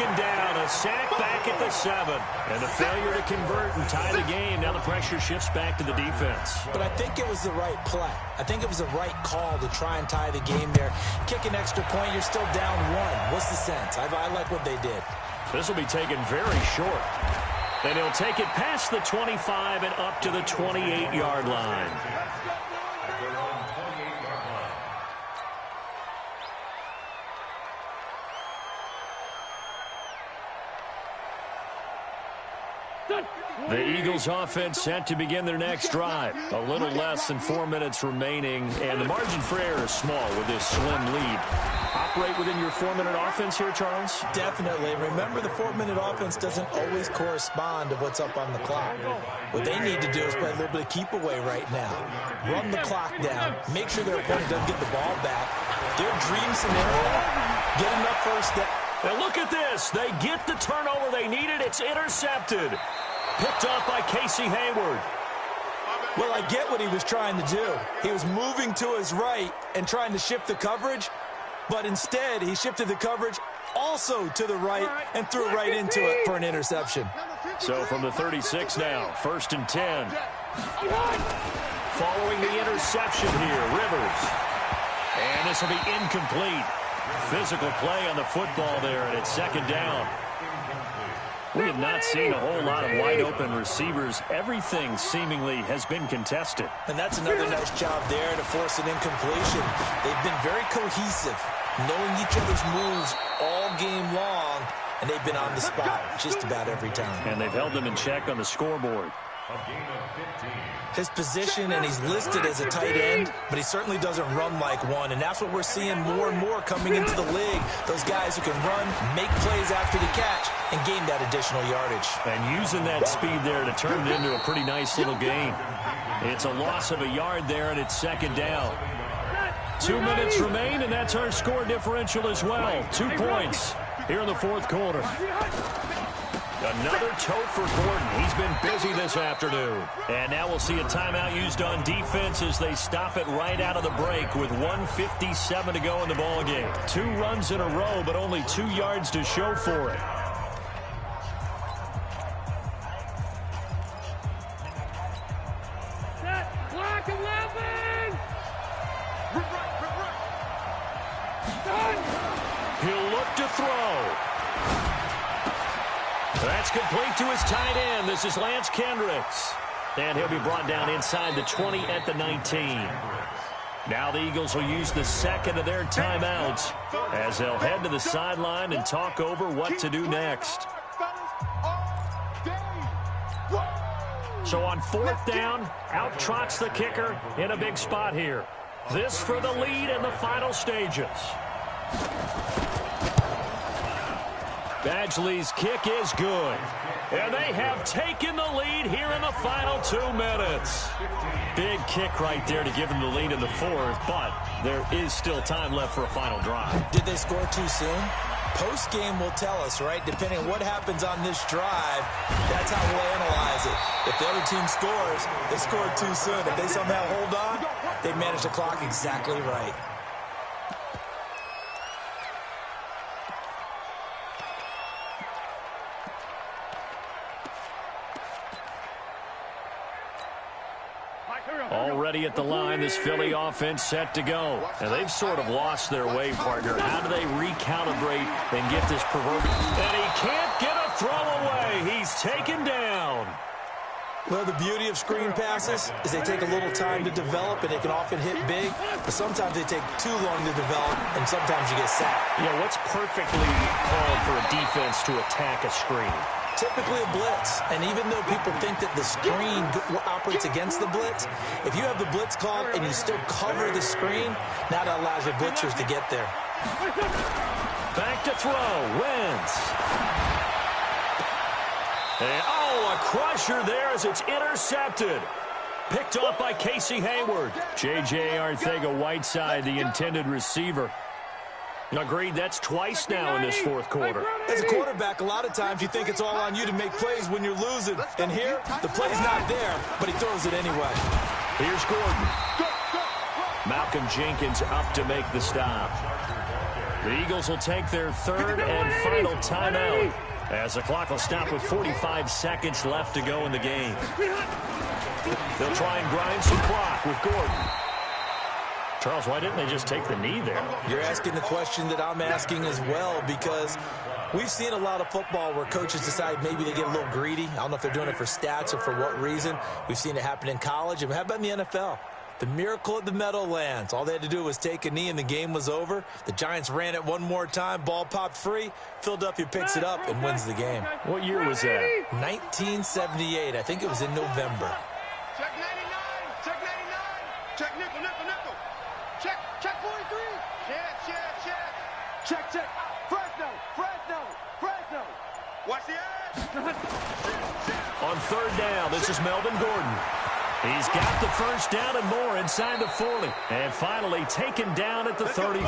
taken down. A sack back at the 7. And a failure to convert and tie the game. Now the pressure shifts back to the defense. But I think it was the right play. I think it was the right call to try and tie the game there. Kick an extra point, you're still down 1. What's the sense? I like what they did. This will be taken very short. And he'll take it past the 25 and up to the 28-yard line. The Eagles offense set to begin their next drive. A little less than 4 minutes remaining, and the margin for error is small with this slim lead. Operate within your 4-minute offense here, Charles? Definitely. Remember, the 4-minute offense doesn't always correspond to what's up on the clock. What they need to do is play a little bit of keep away right now. Run the clock down. Make sure their opponent doesn't get the ball back. Their dream scenario, get enough first down. And look at this. They get the turnover they needed. It's intercepted. Picked up by Casey Hayward. Well, I get what he was trying to do. He was moving to his right and trying to shift the coverage, but instead he shifted the coverage also to the right and threw right into it for an interception. So from the 36 now, 1st and 10. Following the interception here, Rivers. And this will be incomplete. Physical play on the football there, and it's 2nd down. We have not seen a whole lot of wide-open receivers. Everything seemingly has been contested. And that's another nice job there to force an incompletion. They've been very cohesive, knowing each other's moves all game long, and they've been on the spot just about every time. And they've held them in check on the scoreboard. His position, and he's listed as a tight end, but he certainly doesn't run like one, and that's what we're seeing more and more coming into the league. Those guys who can run, make plays after the catch, and gain that additional yardage. And using that speed there to turn it into a pretty nice little gain. It's a loss of a yard there, and it's 2nd down. 2 minutes remain, and that's our score differential as well. 2 points here in the 4th quarter. Another tote for Gordon. He's been busy this afternoon. And now we'll see a timeout used on defense as they stop it right out of the break with 1:57 to go in the ballgame. 2 runs in a row, but only 2 yards to show for it. Block 11! He'll look to throw. That's complete to his tight end. This is Lance Kendricks. And he'll be brought down inside the 20 at the 19. Now the Eagles will use the 2nd of their timeouts as they'll head to the sideline and talk over what to do next. So on 4th down, out trots the kicker in a big spot here. This for the lead in the final stages. Badgley's kick is good. And they have taken the lead here in the final 2 minutes. Big kick right there to give them the lead in the 4th, but there is still time left for a final drive. Did they score too soon? Post-game will tell us, right? Depending on what happens on this drive, that's how we'll analyze it. If the other team scores, they scored too soon. If they somehow hold on, they manage the clock exactly right. Already at the line, this Philly offense set to go. And they've sort of lost their way, partner. How do they recalibrate and get this proverbial? And he can't get a throw away. He's taken down. Well, the beauty of screen passes is they take a little time to develop, and they can often hit big. But sometimes they take too long to develop, and sometimes you get sacked. Yeah, what's perfectly called for a defense to attack a screen? Typically a blitz, and even though people think that the screen operates against the blitz, if you have the blitz called and you still cover the screen, now that allows your blitzers to get there. Back to throw, Wentz. And, a crusher there as it's intercepted. Picked off by Casey Hayward. J.J. Arcega-Whiteside, the intended receiver. Agreed, that's twice now in this 4th quarter. As a quarterback, a lot of times you think it's all on you to make plays when you're losing. And here, the play's not there, but he throws it anyway. Here's Gordon. Malcolm Jenkins up to make the stop. The Eagles will take their third and final timeout as the clock will stop with 45 seconds left to go in the game. They'll try and grind some clock with Gordon. Charles, why didn't they just take the knee there? You're asking the question that I'm asking as well, because we've seen a lot of football where coaches decide maybe they get a little greedy. I don't know if they're doing it for stats or for what reason. We've seen it happen in college. And how about in the NFL? The miracle of the Meadowlands. All they had to do was take a knee and the game was over. The Giants ran it one more time. Ball popped free. Philadelphia picks it up and wins the game. What year was that? 1978. I think it was in November. Check 99. Check 99. Check nickel, nickel, nickel. Check 43. Check. Fresno. Watch the edge. On third down, this is Melvin Gordon. He's got the first down and more inside the 40. And finally taken down at the 34.